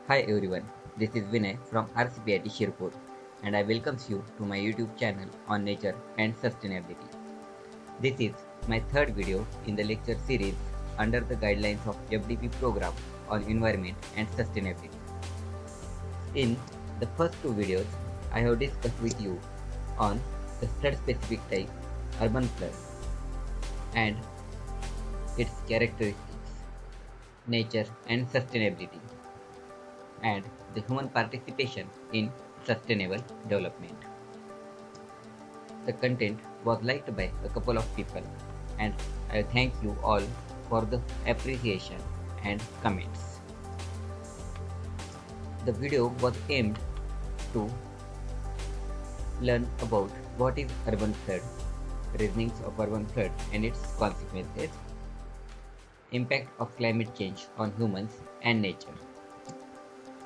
Hi everyone, this is Vinay from RCPIT Shirpur and I welcomes you to my YouTube channel on nature and sustainability. This is my third video in the lecture series under the guidelines of FDP program on environment and sustainability. In the first two videos, I have discussed with you on the flood specific type urban flood and its characteristics, nature and sustainability, and the human participation in sustainable development. The content was liked by a couple of people, and I thank you all for the appreciation and comments. The video was aimed to learn about what is urban flood, reasonings of urban flood and its consequences, impact of climate change on humans and nature,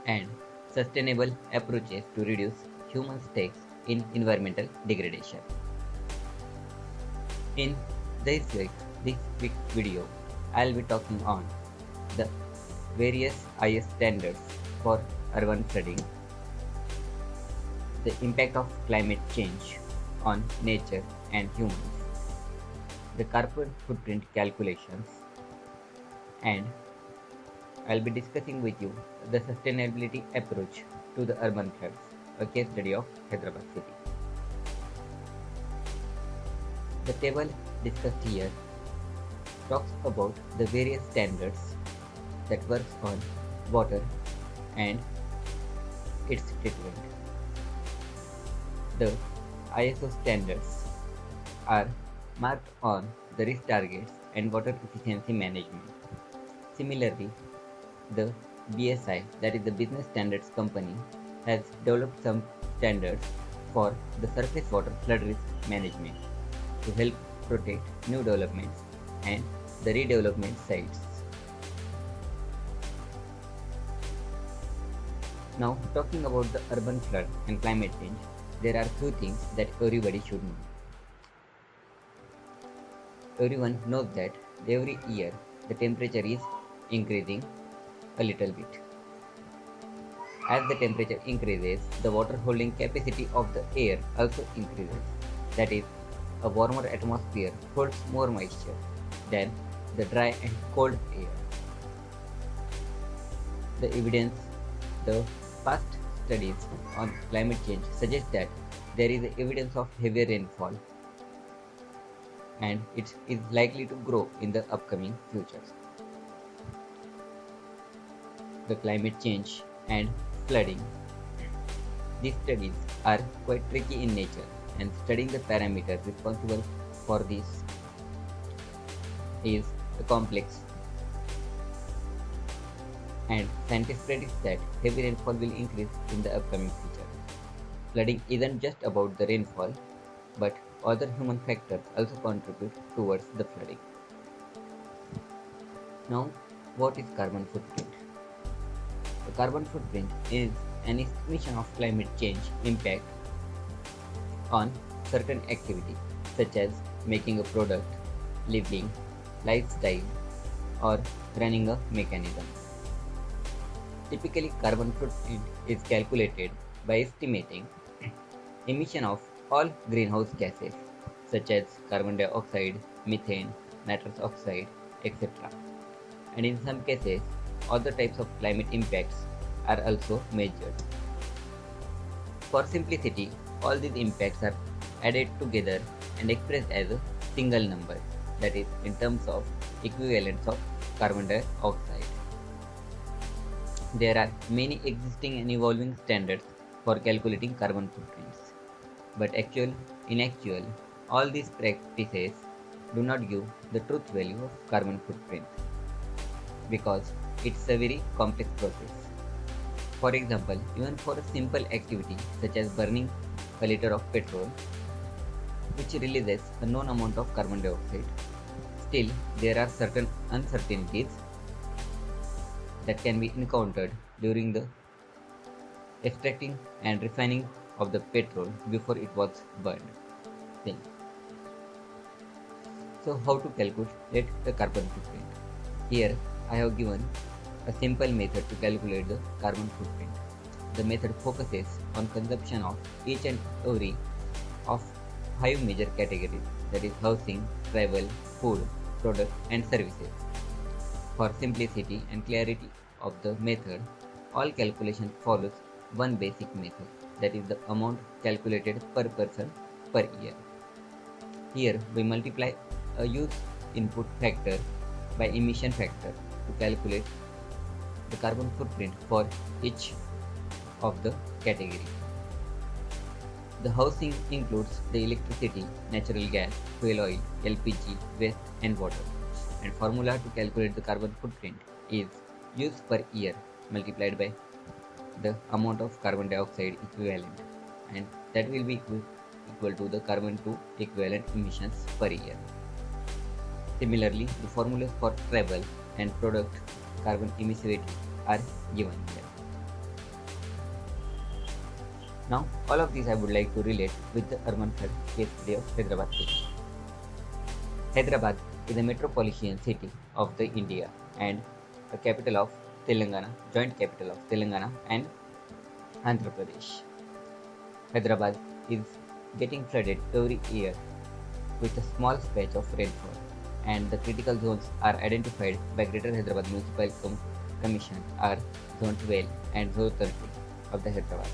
and sustainable approaches to reduce human stakes in environmental degradation. In this week's video, I'll be talking on the various IS standards for urban flooding, the impact of climate change on nature and humans, the carbon footprint calculations, and I'll be discussing with you the sustainability approach to the urban floods, a case study of Hyderabad city. The table discussed here talks about the various standards that works on water and its treatment. The ISO standards are marked on the risk targets and water efficiency management. Similarly, the BSI, that is the Business Standards Company, has developed some standards for the surface water flood risk management to help protect new developments and the redevelopment sites. Now, talking about the urban flood and climate change, there are few things that everybody should know. Everyone knows that every year the temperature is increasing a little bit. As the temperature increases, the water holding capacity of the air also increases. That is, a warmer atmosphere holds more moisture than the dry and cold air. The past studies on climate change suggest that there is evidence of heavier rainfall and it is likely to grow in the upcoming future. The climate change and flooding. These studies are quite tricky in nature, and studying the parameters responsible for this is complex. And scientists predict that heavy rainfall will increase in the upcoming future. Flooding isn't just about the rainfall, but other human factors also contribute towards the flooding. Now, what is carbon footprint? The carbon footprint is an estimation of climate change impact on certain activity such as making a product, living, lifestyle, or running a mechanism. Typically, carbon footprint is calculated by estimating emission of all greenhouse gases such as carbon dioxide, methane, nitrous oxide, etc. And in some cases, other types of climate impacts are also measured. For simplicity, all these impacts are added together and expressed as a single number, that is, in terms of equivalents of carbon dioxide. There are many existing and evolving standards for calculating carbon footprints, but in actual, all these practices do not give the truth value of carbon footprint because it's a very complex process. For example, even for a simple activity such as burning a liter of petrol, which releases a known amount of carbon dioxide, still there are certain uncertainties that can be encountered during the extracting and refining of the petrol before it was burned. So how to calculate the carbon footprint? Here I have given a simple method to calculate the carbon footprint. The method focuses on consumption of each and every of 5 major categories, that is housing, travel, food, product and services. For simplicity and clarity of the method, all calculation follows one basic method, that is the amount calculated per person per year. Here we multiply a use input factor by emission factor to calculate the carbon footprint for each of the category. The housing includes the electricity, natural gas, fuel oil, LPG, waste and water. And formula to calculate the carbon footprint is use per year multiplied by the amount of carbon dioxide equivalent, and that will be equal to the carbon 2 equivalent emissions per year. Similarly, the formulas for travel and product carbon emissivity are given here. Now, all of these I would like to relate with the urban flood case study of Hyderabad city. Hyderabad is a metropolitan city of the India and a capital of Telangana, joint capital of Telangana and Andhra Pradesh. Hyderabad is getting flooded every year with a small patch of rainfall, and the critical zones are identified by Greater Hyderabad Municipal Commission are Zone 12 and Zone 13 of the Hyderabad.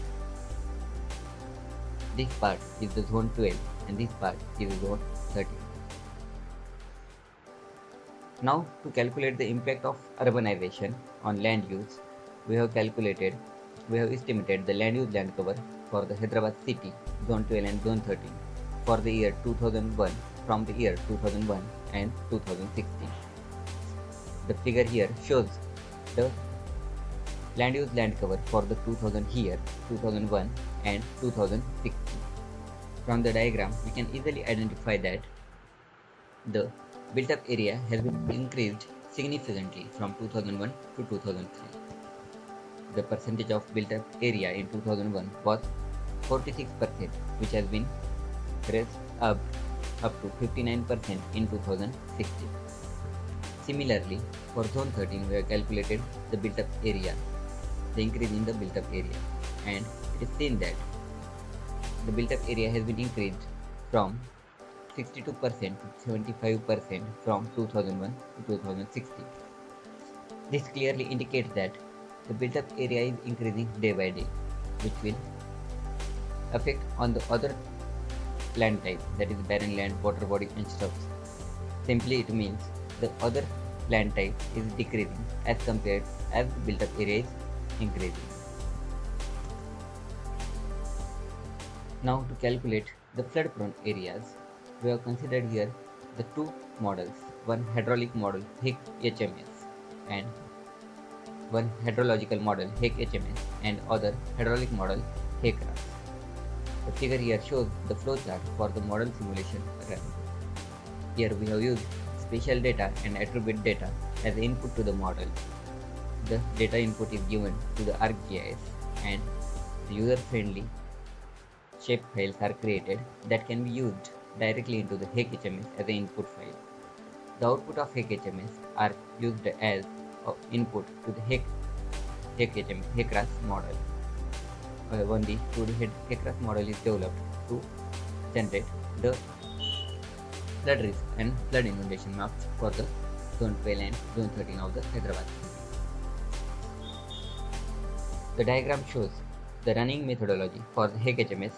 This part is the Zone 12 and this part is Zone 13. Now, to calculate the impact of urbanization on land use, we have estimated the land use land cover for the Hyderabad city, Zone 12 and Zone 13 for the year 2001 from the year 2001 and 2016. The figure here shows the land use land cover for the 2000 year, 2001 and 2016. From the diagram, we can easily identify that the built-up area has been increased significantly from 2001 to 2003. The percentage of built-up area in 2001 was 46%, which has been raised up to 59% in 2016. Similarly, for Zone 13, we have calculated the built-up area, the increase in the built-up area, and it is seen that the built-up area has been increased from 62% to 75% from 2001 to 2016. This clearly indicates that the built-up area is increasing day by day, which will affect on the other land type, that is barren land, water body and stuff. Simply it means the other land type is decreasing as compared as the built-up area is increasing. Now, to calculate the flood-prone areas, we have considered here the two models, one hydraulic model HHMS and one hydrological model HHMS and other hydraulic model HECRAS. The figure here shows the flowchart for the model simulation run. Here we have used spatial data and attribute data as input to the model. The data input is given to the ArcGIS and the user-friendly shape files are created that can be used directly into the HECHMS as an input file. The output of HECHMS are used as input to the HECRAS model. When the 2D HECRAS model is developed to generate the flood risk and flood inundation maps for the Zone 12 and Zone 13 of the Hyderabad city. The diagram shows the running methodology for the HECHMS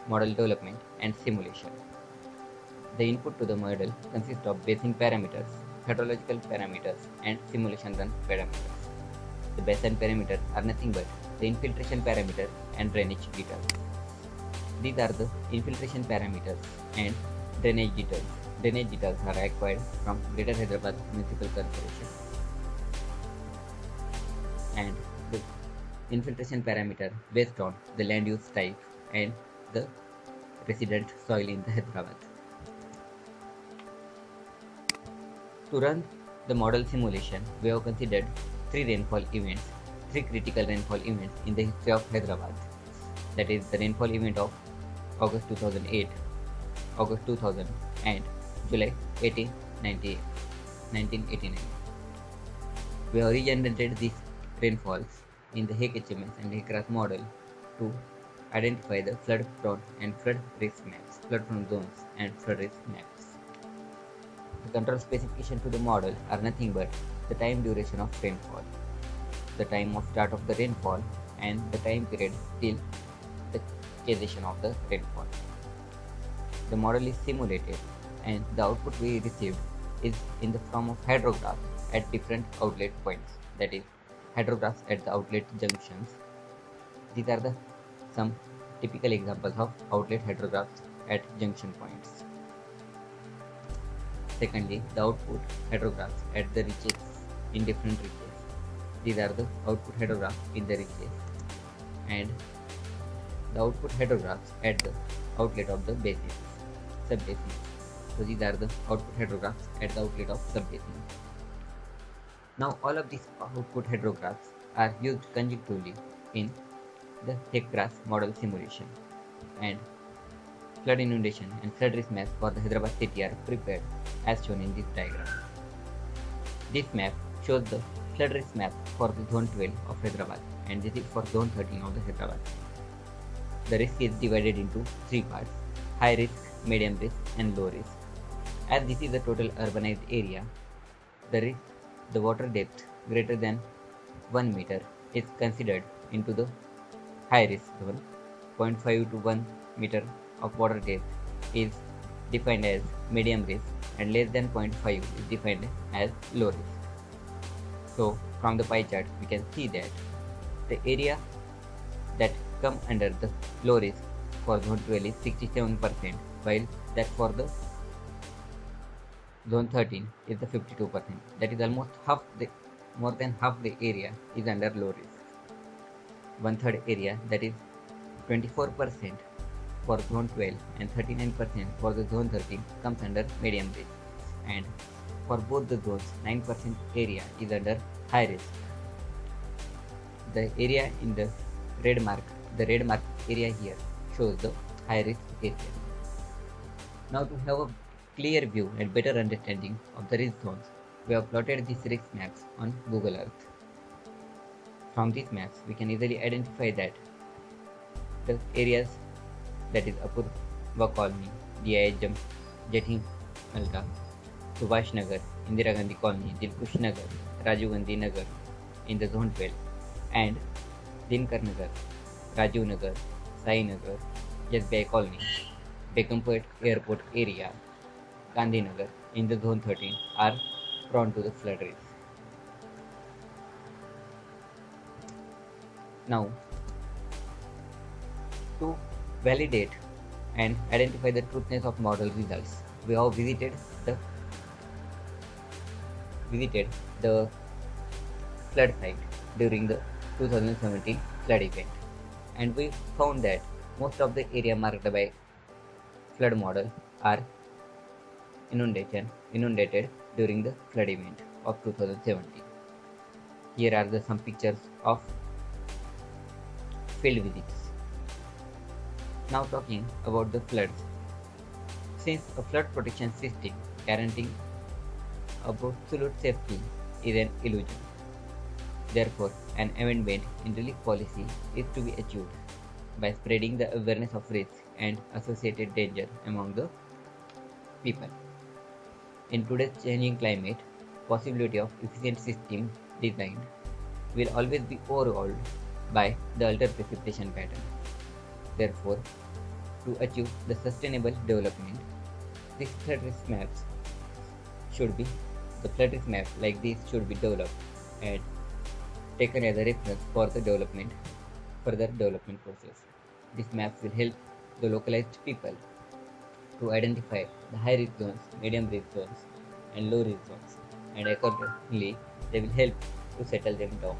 model development and simulation. The input to the model consists of basin parameters, hydrological parameters, and simulation run parameters. The basin parameters are nothing but the infiltration parameter and drainage details. These are the infiltration parameters and drainage details. Drainage details are acquired from Greater Hyderabad Municipal Corporation. And the infiltration parameter based on the land use type and the resident soil in the Hyderabad. To run the model simulation, we have considered three critical rainfall events in the history of Hyderabad. That is the rainfall event of August 2008, August 2000 and July 1989. We have regenerated these rainfalls in the HMS and HECRAS model to identify the flood prone and flood risk maps, flood prone zones and flood risk maps. The control specification to the model are nothing but the time duration of rainfall, the time of start of the rainfall, and the time period till the cessation of the rainfall. The model is simulated and the output we received is in the form of hydrographs at different outlet points, that is, hydrographs at the outlet junctions. These are the some typical examples of outlet hydrographs at junction points. Secondly, the output hydrographs at the reaches in different reaches. These are the output hydrographs in the reaches, and the output hydrographs at the outlet of the basins, subbasins. So these are the output hydrographs at the outlet of subbasins. Now all of these output hydrographs are used conjunctively in the HECRAS model simulation, and flood inundation and flood risk maps for the Hyderabad city are prepared as shown in this diagram. This map shows the flood risk map for the zone 12 of Hyderabad, and this is for zone 13 of the Hyderabad. The risk is divided into three parts: high risk, medium risk and low risk. As this is a total urbanized area, the water depth greater than 1 meter is considered into the high risk zone. 0.5 to 1 meter of water depth is defined as medium risk, and less than 0.5 is defined as low risk. So from the pie chart we can see that the area that come under the low risk for zone 12 is 67%, while that for the zone 13 is the 52%. That is almost more than half the area is under low risk. 1/3 area, that is 24% for zone 12 and 39% for the zone 13 comes under medium risk, and for both the zones 9% area is under high risk. The area in the red mark area here shows the high risk area. Now to have a clear view and better understanding of the risk zones, we have plotted these risk maps on Google Earth. From these maps we can easily identify that the areas, that is Apurva Colony, DIH Jati Malka, Subhash Nagar, Indira Gandhi Colony, Dilkush Nagar, Rajiv Gandhi Nagar in the zone 12, and Dinkar Nagar, Rajiv Nagar, Sai Nagar, SBI Colony, Begumpet Airport area, Gandhi Nagar in the zone 13 are prone to the flood risk. Now, to validate and identify the truthness of model results, we have visited the flood site during the 2017 flood event, and we found that most of the area marked by flood model are inundated during the flood event of 2017. Here are some pictures of field visits. Now talking about the floods. Since a flood protection system guaranteeing absolute safety is an illusion, therefore an amendment in relief policy is to be achieved by spreading the awareness of risk and associated danger among the people. In today's changing climate, possibility of efficient system design will always be overawed by the altered precipitation pattern. Therefore, to achieve the sustainable development, these flood risk maps should be developed and taken as a reference for the further development process. These maps will help the localized people to identify the high risk zones, medium risk zones, and low risk zones, and accordingly they will help to settle them down.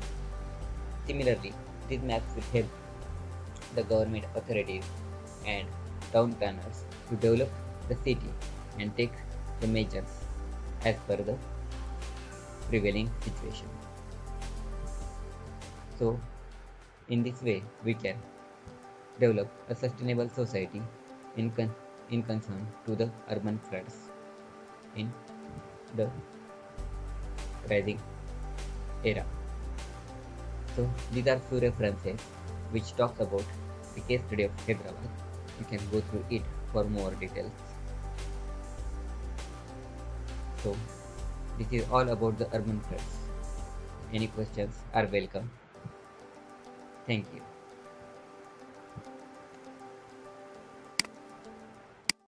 Similarly, these maps will help the government authorities and town planners to develop the city and take the measures as per the prevailing situation. So, in this way, we can develop a sustainable society in concern to the urban floods in the rising era. So these are few references which talks about the case study of Hyderabad. You can go through it for more details. So this is all about the urban floods. Any questions are welcome. Thank you.